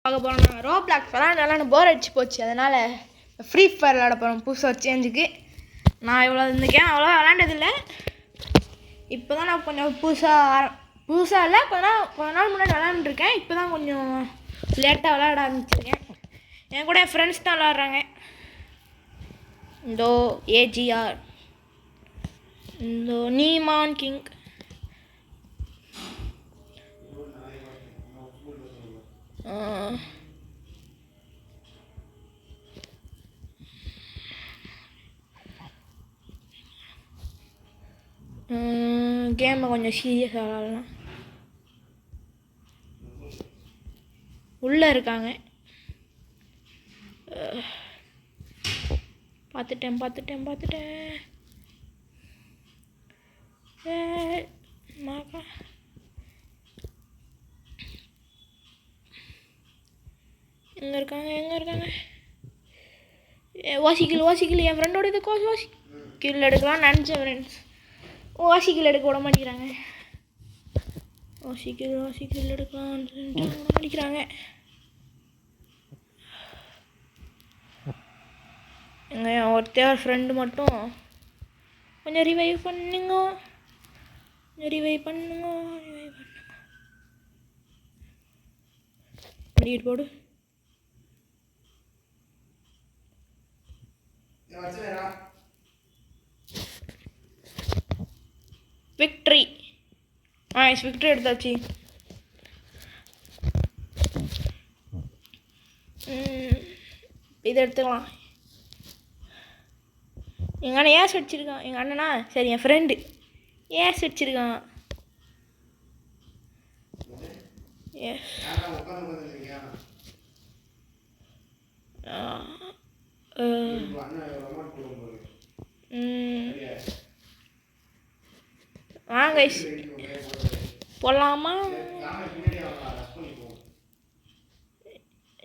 பார்க்க போகிறோம். ரோப்ளாக்ஸ் விளாண்டு போர் அடிச்சு போச்சு. அதனால் ஃப்ரீ ஃபயர் விளாட போகிறோம் புதுசாக ஒரு சேஞ்சுக்கு. நான் இவ்வளோ இருந்துக்கேன் அவ்வளோவா விளாண்டதில்லை. இப்போ தான் நான் கொஞ்சம் புதுசாக இல்லை கொஞ்ச நாள் முன்னாடி விளாண்டுருக்கேன். இப்போ தான் கொஞ்சம் லேட்டாக விளாட ஆரம்பிச்சிருக்கேன். என் கூட என் ஃப்ரெண்ட்ஸ் தான் விளாட்றாங்க. இந்தோ ஏஜிஆர், இந்தோ நீமான் கிங், கேமை கொஞ்சம் சீரியஸாக விளாடலாம். உள்ளே இருக்காங்க. பார்த்துட்டேன். எங்கே இருக்காங்க? வாசிக்கல் என் ஃப்ரெண்டோட இது வாசி கீழே எடுக்கலாம்னு நினச்சேன் ஃப்ரெண்ட்ஸ். வாசிக்கல் எடுக்க விட மாட்டேங்கிறாங்க. வாசிக்கல் எடுக்கலாம்னு விட மாட்டேங்கிறாங்க. எங்கள் ஒருத்தர் ஃப்ரெண்டு மட்டும் கொஞ்சம் ரிவைவ் பண்ணுங்க. பண்ணிட்டு போடு. விக்ட்ரி. விக்ட்ரி எடுத்தாச்சு. இதை எடுத்துக்கலாம். எங்கள் அண்ணன் ஏஸ் அடிச்சிருக்கான். எங்கள் அண்ணனா சரி என் ஃப்ரெண்டு ஏஸ் அடிச்சிருக்கான். வாங்க போகலாமா?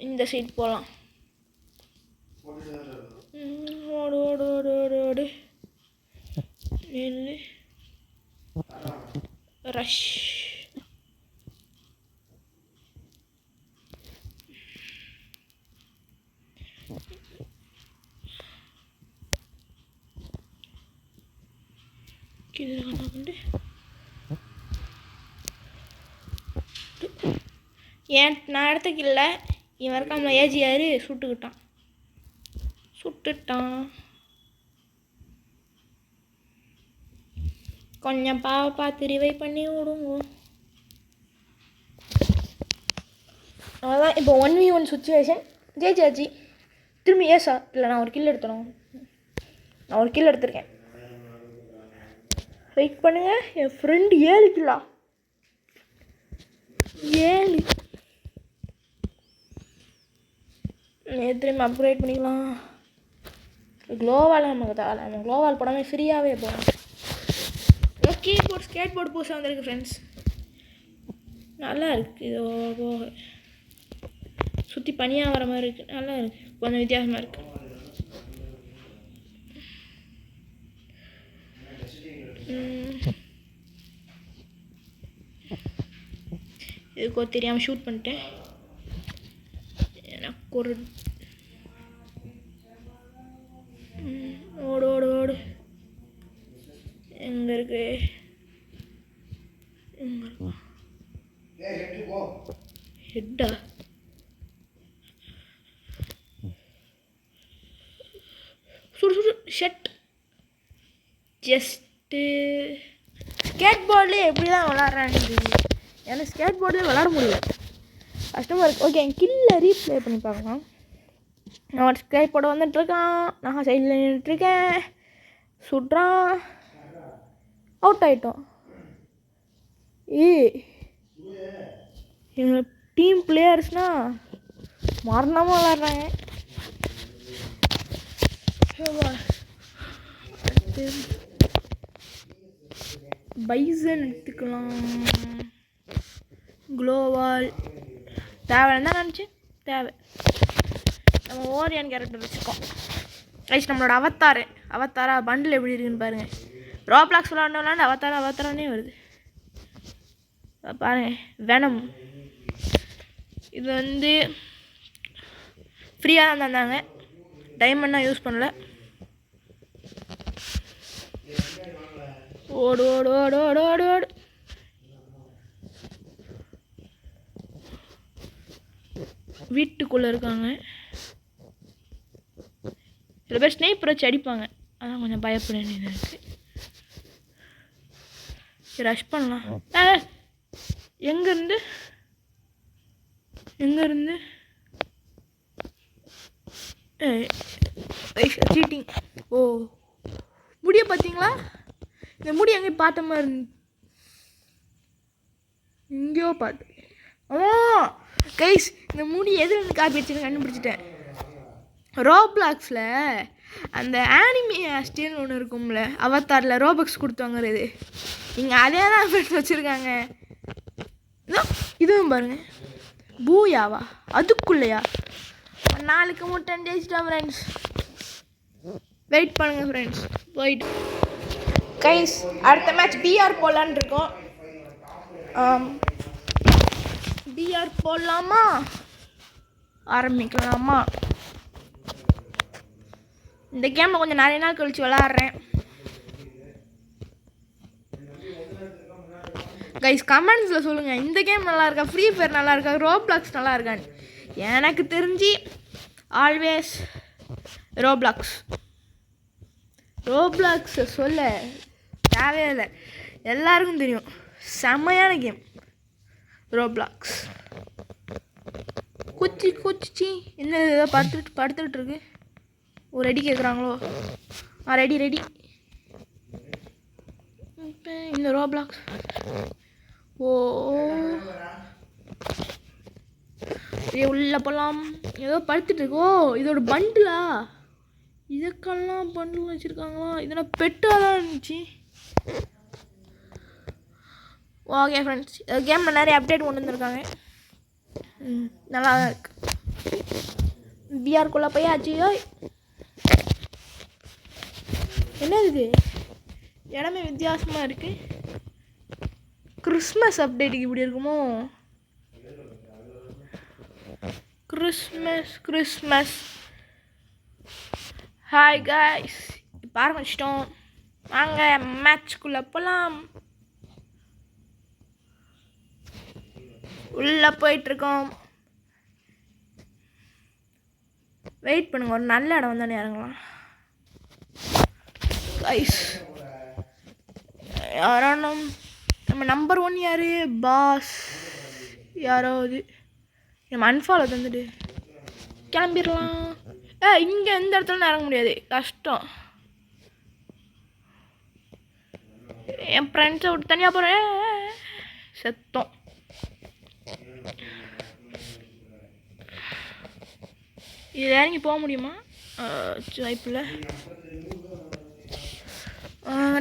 இந்த சைட் போகலாம். ஓடு நெல்லு ரஷ். நான் இடத்துக்கு இல்லை. இவன் இருக்காம ஏஜிஆர் சுட்டுட்டான். கொஞ்சம் பார்த்து ரிவைவ் பண்ணி விடுங்க. அவ்வளோதான். இப்போ 1v1 சுச்சுவேஷன் ஜெயிச்சாச்சு. திரும்பி ஏசா இல்லை நான் ஒரு கில் எடுத்திருக்கேன். வெயிட் பண்ணுங்க. என் ஃப்ரெண்டு 7 கில்லா. திரும்பி அப்கிரேட் பண்ணிக்கலாம். குளோவால் நமக்கு தேவை. நம்ம குளோவால் போடாமல் ஃப்ரீயாகவே போகலாம். ஸ்கேட் போர்டு புதுசாக வந்திருக்கு ஃப்ரெண்ட்ஸ். நல்லா இருக்குது. இது சுற்றி பனியாக வர மாதிரி இருக்குது. நல்லா இருக்குது. கொஞ்சம் வித்தியாசமாக இருக்குது. இதுக்கோ தெரியாமல் ஷூட் பண்ணிட்டேன். எனக்கு ஒரு ஓடு எங்கே இருக்கு? ஹெட்டா? சுடு ஷட். ஜஸ்ட்டு ஸ்கேட் போர்ட்லேயே எப்படி தான் விளாட்றான்னு ஏன்னா ஸ்கேட் போர்ட்லேயே விளாட முடியல. கஷ்டமாக இருக்குது. ஓகே என் கில்லை ரீப்ளே பண்ணி பார்க்கலாம். நான் ஸ்கேட் போர்டு வந்துட்டுருக்கான். நான் சைடில் நின்றுட்டுருக்கேன். சுடுறான். அவுட் ஆகிட்டோம். எங்கள் டீம் பிளேயர்ஸ்னால் மரணமாக விளாட்றாங்க. பைசன் எடுத்துக்கலாம். குளோவால் தேவைன்னு தான் நினச்சேன். தேவை. நம்ம ஓரியன் கேரக்டர் வச்சுருக்கோம். நம்மளோட அவத்தாரா பண்டில் எப்படி இருக்குன்னு பாருங்கள். ரோப்ளாக்ஸ் விளாண்டு அவத்தாரானே வருது. பாருங்கள் வெனம். இது வந்து ஃப்ரீயாக தான் தந்தாங்க, டைமண்ட்லாம் யூஸ் பண்ணல. ஓடு ஓடு ஓடு ஓடு ஓடு ஓடு. வீட்டுக்குள்ளே இருக்காங்க. சில பேர் ஸ்னைப்பர் வச்சு அடிப்பாங்க, அதான் கொஞ்சம் பயப்பட வேண்டியதாக இருக்குது. சரி ரஷ் பண்ணலாம். எங்கேருந்து சீட்டிங். ஓ முடிய பார்த்தீங்களா? இந்த முடி எங்கே பார்த்த மாதிரி எங்கேயோ பார்த்து. கைஸ் இந்த முடி எதுலேருந்து காப்பி வச்சுன்னு கண்டுபிடிச்சிட்டேன். ரோப்ளாக்ஸில் அந்த ஆனிமி ஸ்டீல்னு ஒன்று இருக்கும்ல, அவதாரில் ரோபக்ஸ் கொடுத்து வாங்குறது, இங்கே அதே தான் ஃப்ரெண்ட்ஸ் வச்சுருக்காங்க. இதுவும் பாருங்க, பூயாவா அதுக்குள்ளையா? 4 முட்டை ஜெயிச்சிட்டா ஃப்ரெண்ட்ஸ். வெயிட் பண்ணுங்கள் ஃப்ரெண்ட்ஸ், போயிட்டு கைஸ் அடுத்த மேட்ச் பிஆர் போடலான்னு இருக்கோம். பிஆர் போடலாமா, ஆரம்பிக்கலாமா? இந்த கேமில் கொஞ்சம் நிறைய நாள் கழிச்சு விளாட்றேன். கைஸ் கமெண்ட்ஸில் சொல்லுங்கள், இந்த கேம் நல்லா இருக்கா, ஃப்ரீ ஃபயர் நல்லா இருக்கா, ரோப்ளாக்ஸ் நல்லா இருக்கான்னு. எனக்கு தெரிஞ்சு ஆல்வேஸ் ரோப்ளாக்ஸை சொல்ல தேவையில்லை, எல்லாருக்கும் தெரியும், செம்மையான கேம் ரோப்ளாக்ஸ். குச்சி என்ன ஏதோ படுத்துட்டு இருக்கு. ஒரு ரெடி கேட்குறாங்களோ? ரெடி இப்போ இந்த ரோப்ளாக்ஸ். உள்ள போகலாம். ஏதோ படுத்துட்டு இருக்கோ, இதோட பண்டிலா? இதுக்கெல்லாம் பண்டில் வச்சுருக்காங்களா? இதெல்லாம் பெட்டாக தான் இருந்துச்சு. ஓகே ஃப்ரெண்ட்ஸ், கேமில் நிறைய அப்டேட் கொண்டு வந்திருக்காங்க, நல்லா தான் இருக்கு. பிஆர்க்குள்ளே போய் ஆச்சு. என்ன இது, இடமே வித்தியாசமாக இருக்குது. கிறிஸ்மஸ் அப்டேட்டுக்கு இப்படி இருக்குமோ? கிறிஸ்மஸ். ஹாய் காய்ஸ், இப்போ ஆரம்பிச்சிட்டோம், வாங்க மேட்ச்க்குள்ளே போகலாம். உள்ளே போயிட்டுருக்கோம். வெயிட் பண்ணுங்க, ஒரு நல்ல இடம் வந்தானே இறங்கலாம். கைஸ் யாரானும் நம்ம நம்பர் 1 யார்? பாஸ் யாராவது நம்ம அன்ஃபாலோ தந்துட்டு கிளம்பிடலாம். இங்கே எந்த இடத்துல இறங்க முடியாது, கஷ்டம். என் ஃப்ரெண்ட்ஸை விட்டு தனியாக போகிறேன், செத்தோம். இது இறங்கி போக முடியுமா? வாய்ப்பில்லை.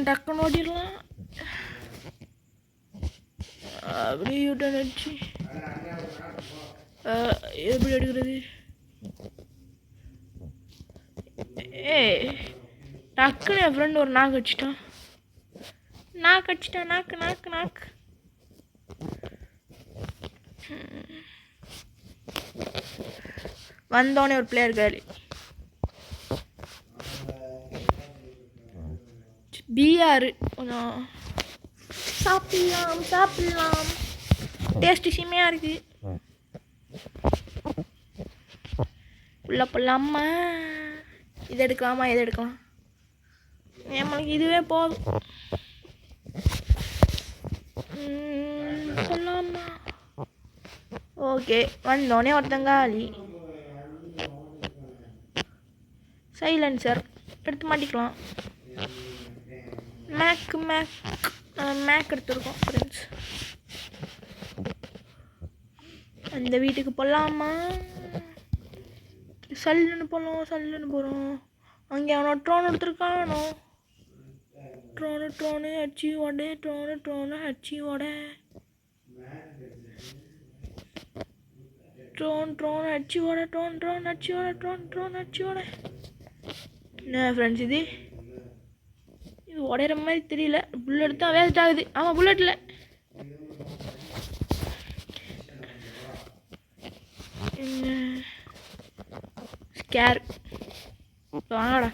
டக்குன்னு ஓட்டிடலாம். அப்படியே யூட்டன் அடிச்சு எப்படி எடுக்கிறது? டக்குன்னு என் ஃப்ரெண்டு ஒரு நாக்கு அடிச்சிட்டான். நாக்கு வந்தோடனே ஒரு பிளேயர் காலி. பிஆர் கொஞ்சம் சாப்பிடலாம். டேஸ்ட்டு செம்மையாக இருக்குது. உள்ள போடலாமா? இது எடுக்கலாமா? நம்மளுக்கு இதுவே போதும். சொல்லாமா? ஓகே, வந்தோடனே ஒருத்தங்காலி. சைலன்சர் எடுத்து மாட்டிக்கலாம். மேக் எடுத்துருக்கோம் ஃப்ரெண்ட்ஸ். அந்த வீட்டுக்கு போகலாமா? சல்லுன்னு போகிறோம். அங்கே அவனோட ட்ரோன் எடுத்துருக்கானோ? ட்ரோனு அடிச்சு ஓட. ட்ரோன் அடிச்சு ஓட. என்ன ஃப்ரெண்ட்ஸ் இது உடையிற மாதிரி தெரியல. புல்லட் தான் வேஸ்ட் ஆகுது. ஆமாம், புல்லட் இல்லை. ஸ்கேர். வாங்கடா.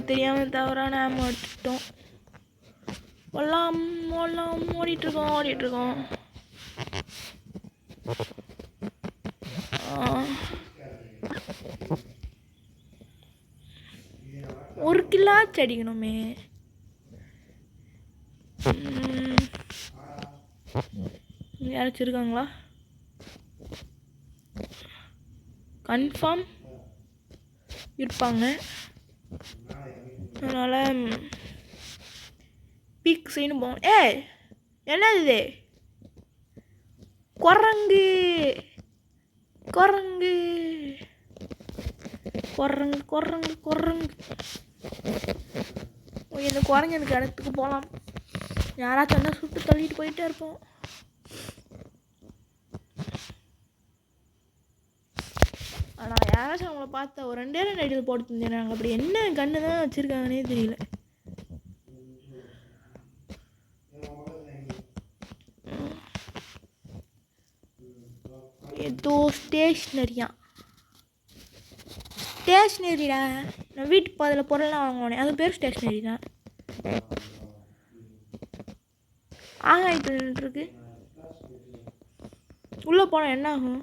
தெரியாமல் தவறான ஆம் எடுத்துட்டோம். ஓடிட்டுருக்கோம். ஒரு கில்லாச்சு அடிக்கணுமே. யாராச்சும் இருக்காங்களா? கன்ஃபார்ம் இருப்பாங்க. அதனால் பீக் சைனு போவோம். என்னது இது? குரங்கு. இந்த குரங்கு எனக்கு இடத்துக்கு போகலாம். யாராச்சும் என்ன சுட்டு தள்ளிட்டு போயிட்டே இருப்போம். ஆனால் யாராச்சும் அவங்கள பார்த்தா ஒரு 2 நைட்டில் போட்டு தந்துடுறாங்க. அப்படி என்ன கன்று தான் வச்சுருக்காங்கன்னே தெரியல. ஏதோ ஸ்டேஷ்னரிடா. நான் வீட்டுக்கு அதில் பொருள்லாம் வாங்குவேனே, அது பேர் ஸ்டேஷ்னரி தான். ஆகாயத்தில் நின்றுருக்கு. உள்ளே போனால் என்ன ஆகும்?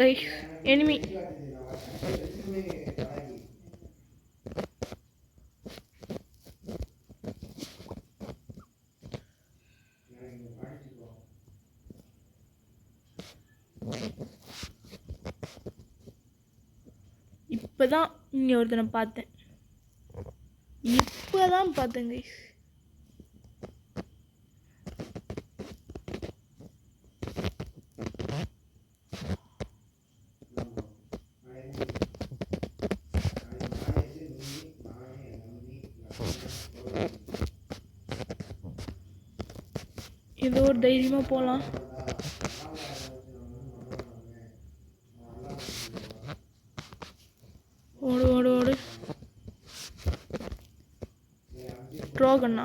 Guys, enemy. இப்போதான் இங்கே ஒருத்தனை பார்த்தேன். கைஸ். ஏதோ ஒரு தைரியமாக போகலாம். ஓடு. ட்ரோகண்ணா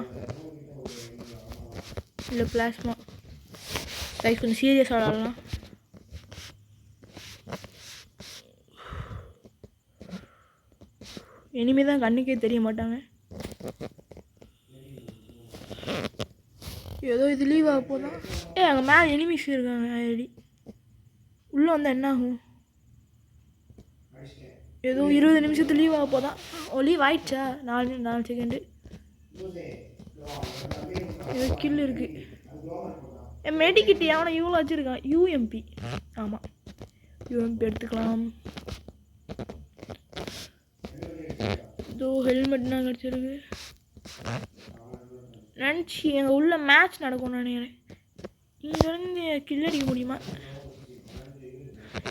இல்லை பிளாஸ்மா. கைஸ் கொஞ்சம் சீரியஸாக விளாடலாம். இனிமேதான் கண்ணுக்கே தெரிய மாட்டாங்க. ஏதோ இது லீவ் ஆக போதான். அங்கே மேலே எனிமிஸ் இருக்காங்க. ஐடி உள்ளே வந்தால் என்ன ஆகும்? ஏதோ 20 நிமிஷத்து லீவ் ஆக போதான். லீவ் ஆயிடுச்சா? 4 செகண்டு. ஏதோ கில் இருக்கு. மெடிக்கிட்டு எவனை இவ்வளோ வச்சுருக்கான்? யூஎம்பி. ஆமாம், யூஎம்பி எடுத்துக்கலாம். ஏதோ ஹெல்மெட்னா கிடச்சிருக்கு. நினச்சி எங்கள் உள்ள மேட்ச் நடக்கும்னு நினைக்கிறேன். இங்கேருந்து கில் அடிக்க முடியுமா?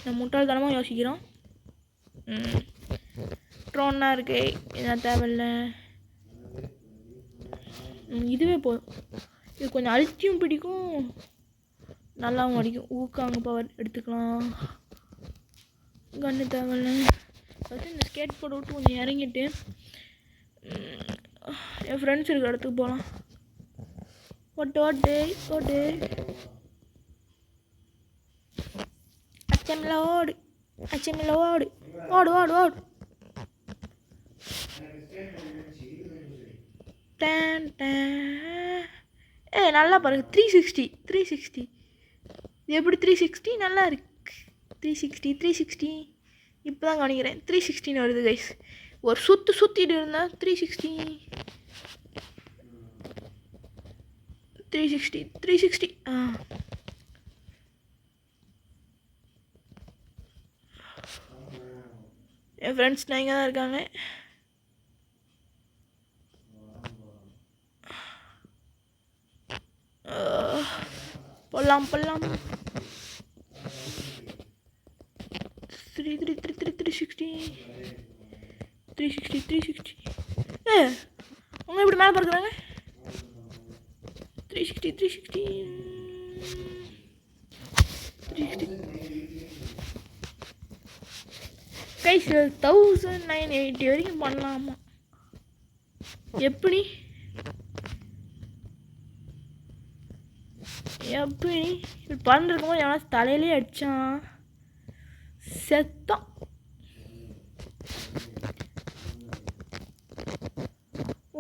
நான் முட்டாள்தனமாக யோசிக்கிறோம். ட்ரோன்னா இருக்கு, என்ன தேவையில்லை. இதுவே போதும். இது கொஞ்சம் அழுத்தியும் பிடிக்கும், நல்லாவும் அடிக்கும். ஊக்காங்க பவர் எடுத்துக்கலாம். கன்று தேவையில்லை. ஃபஸ்ட்டு இந்த ஸ்கேட் போர்டு விட்டு கொஞ்சம் இறங்கிட்டு என் ஃப்ரெண்ட்ஸ் இருக்கிற இடத்துக்கு போகலாம். ஓடு அச்சமில்ல ஓடு. நல்லா பாருங்க. 360 இது எப்படி 360 நல்லா இருக்கு. 360 இப்போ தான் கவனிக்கிறேன். 360 வருது கைஸ். ஒரு சுற்றிட்டு இருந்தால் 360 என் ஃப்ரெண்ட்ஸ் நான் இங்கே தான் இருக்காங்க. போடலாம் 360 அவங்க எப்படி மேலே பார்க்குறாங்க? 360 360 கைஸ் 1980 வரைக்கும் பண்ணலாமா? எப்படி எப்படி இப்படி பறந்துருக்கும் போது எவனா தலையிலே அடித்தான், செத்தான்.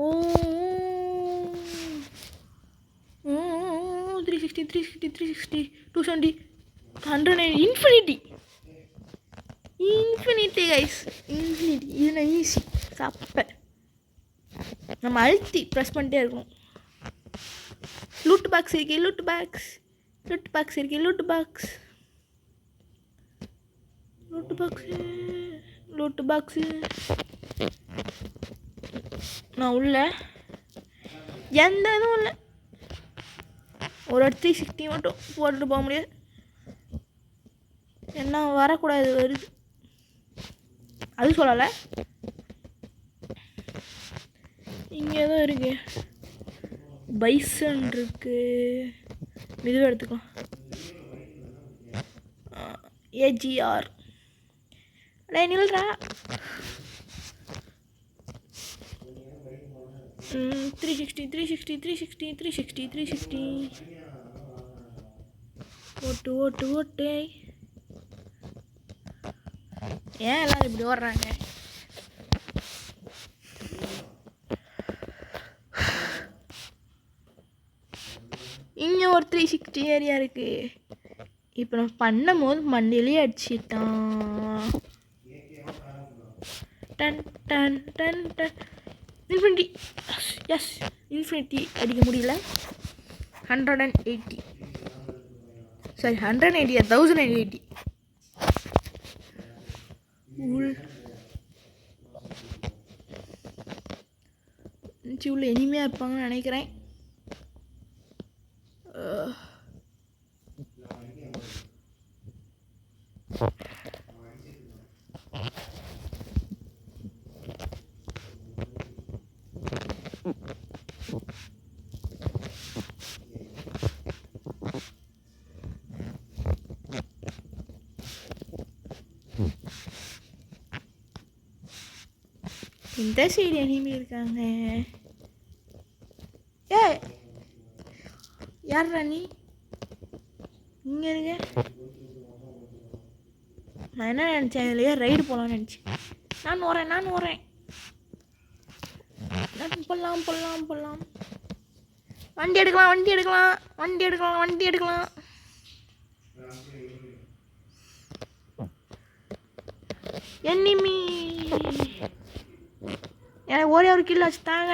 ஓ 360 360 360 270 100 இன்ஃபினிட்டி கைஸ், இன்ஃபினிட்டி. இது ஈஸி சாப்ப நம்ம அழுத்தி ப்ரெஸ் பண்ணிட்டே இருக்கணும். லூட் பாக்ஸ் இருக்கு, லூட் பாக்ஸ் இருக்கு, லூட் பாக்ஸு. நான் உள்ள எந்த இதுவும் இல்லை. ஒரு 360 மட்டும் போட்டுட்டு போக முடியாது. என்ன வரக்கூடாது, வருது. அது சொல்லலை. இங்கே ஏதோ இருக்கு, பைசன் இருக்கு, இதுவும் எடுத்துக்கலாம். ஏஜிஆர் நில்றா. 360 ஓட்டு. ஏன் எல்லாரும் இப்படி ஓடுறாங்க? இங்கே ஒரு 360 ஏரியா இருக்கு. இப்போ நம்ம பண்ணும் போது மண்ணிலே அடிச்சிட்டான். Done done done done. Infinity, yes infinity அடிக்க முடியல. 180 சாரி 180 1080 உள்ள இனிமையாக இருப்பாங்கன்னு நினைக்கிறேன். இந்த சைடு எனிமி இருக்காங்க. ஏ யார் ராணி இங்கே இருக்க? நான் என்ன நினச்சேன், இதுலையே ரைடு போகலான்னு நினச்சேன். நான் வரேன். போடலாம். வண்டி எடுக்கலாம். எனிமி எனக்கு ஒரே ஒரு கில் வச்சுட்டாங்க.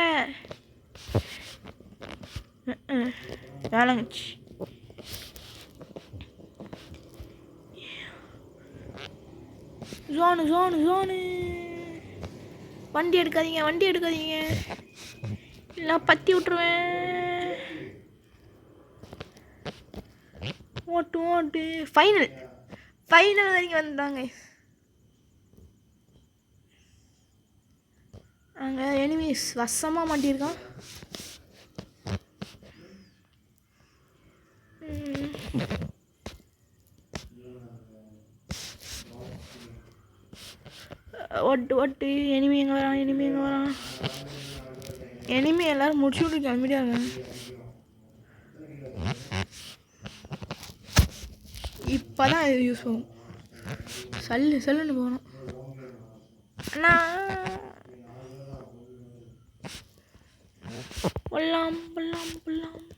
வேலைங்கச்சு. ஜோனு. வண்டி எடுக்காதீங்க. இல்லை பற்றி விட்டுருவேன். ஓட்டு. ஃபைனல் வரைக்கும் வந்துட்டாங்க. அங்கே எனிமீஸ் வசமாக மாட்டியிருக்கான். ஓட்டு. எனிமி எங்கே வரான்? எனிமி எல்லாரும் முடிச்சு விட்டு கிளம்பிட்டாங்க. இப்போதான் இது யூஸ் ஆகும். சல்லுன்னு போகணும். அண்ணா பொல்லாம் விட்டுடுவாங்க.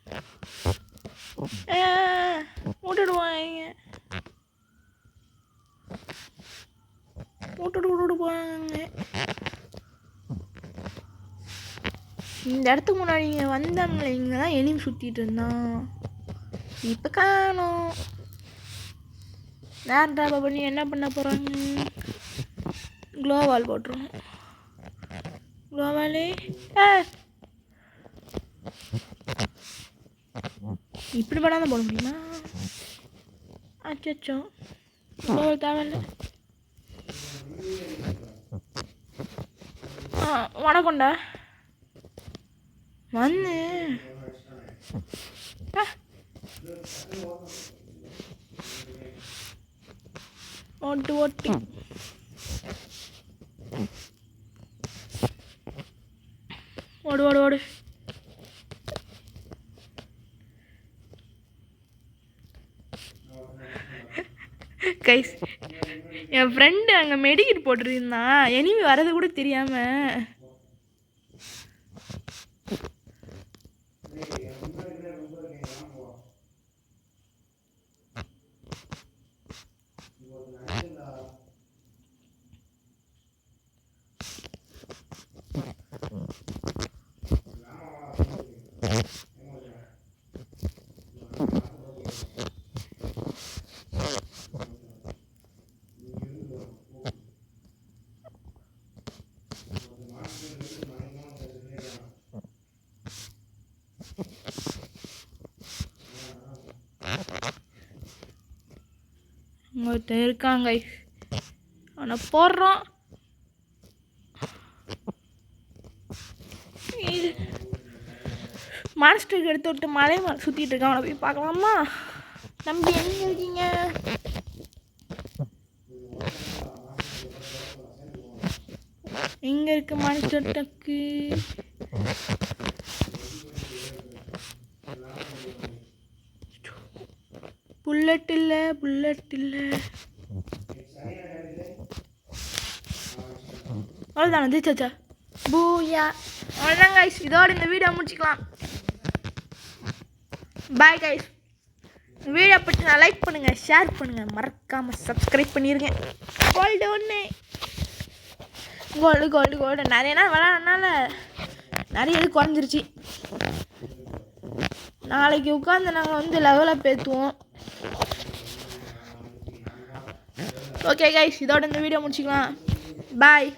விட்டுட்டு போவாங்க. இந்த இடத்துக்கு முன்னாடி இங்கே வந்தாங்களே, இங்கே தான் எனிமி சுற்றிட்டு இருந்தான். இப்போ காணோம். நேரம் ட்ராப் பண்ணி என்ன பண்ண போகிறாங்க? க்ளோவால் போட்டுருவோம். க்ளோவாலே இப்படி பண்ணாதான் போட முடியுமா? அச்சோ க்ளோவால் தேவையில்லை. வணக்கம்டா. வந்து ஓட்டு ஓடு ஓடு ஓடு. கைஸ் என் ஃப்ரெண்டு அங்கே மெடிக்கிட் போட்டுருந்தான், எனிமி வர்றது கூட தெரியாமல். ஒருத்தன் இருக்காங்க, அவனை போடுறான். மான்ஸ்டருக்கு எடுத்து விட்டு மலை மேலே சுற்றிட்டு இருக்கான். அவனை போய் பார்க்கலாமா? தம்பி எங்கே இருக்கீங்க? எங்கே இருக்கு மான்ஸ்டர் டக்கு? புல்லட் இல்லை, புல்லட் இல்லை. அவ்வளோதான் வந்துச்சாச்சா? பூயா. அவ்வளோதான் கைஸ், இதோட இந்த வீடியோ முடிச்சுக்கலாம். Bye guys. வீடியோ பிடிச்சா லைக் பண்ணுங்கள், ஷேர் பண்ணுங்கள், மறக்காமல் சப்ஸ்கிரைப் பண்ணிடுங்க. கோல்டு ஒன்று, கோல்டு கோல்டு கோல்டு. நிறைய நாள் விளாட்றதுனால நிறைய இது குறைஞ்சிருச்சு. நாளைக்கு உட்காந்து நாங்கள் வந்து லெவலப் ஏற்றுவோம். ஓகே கைஸ், இதோட இந்த வீடியோ முடிச்சுக்கலாம். பாய்.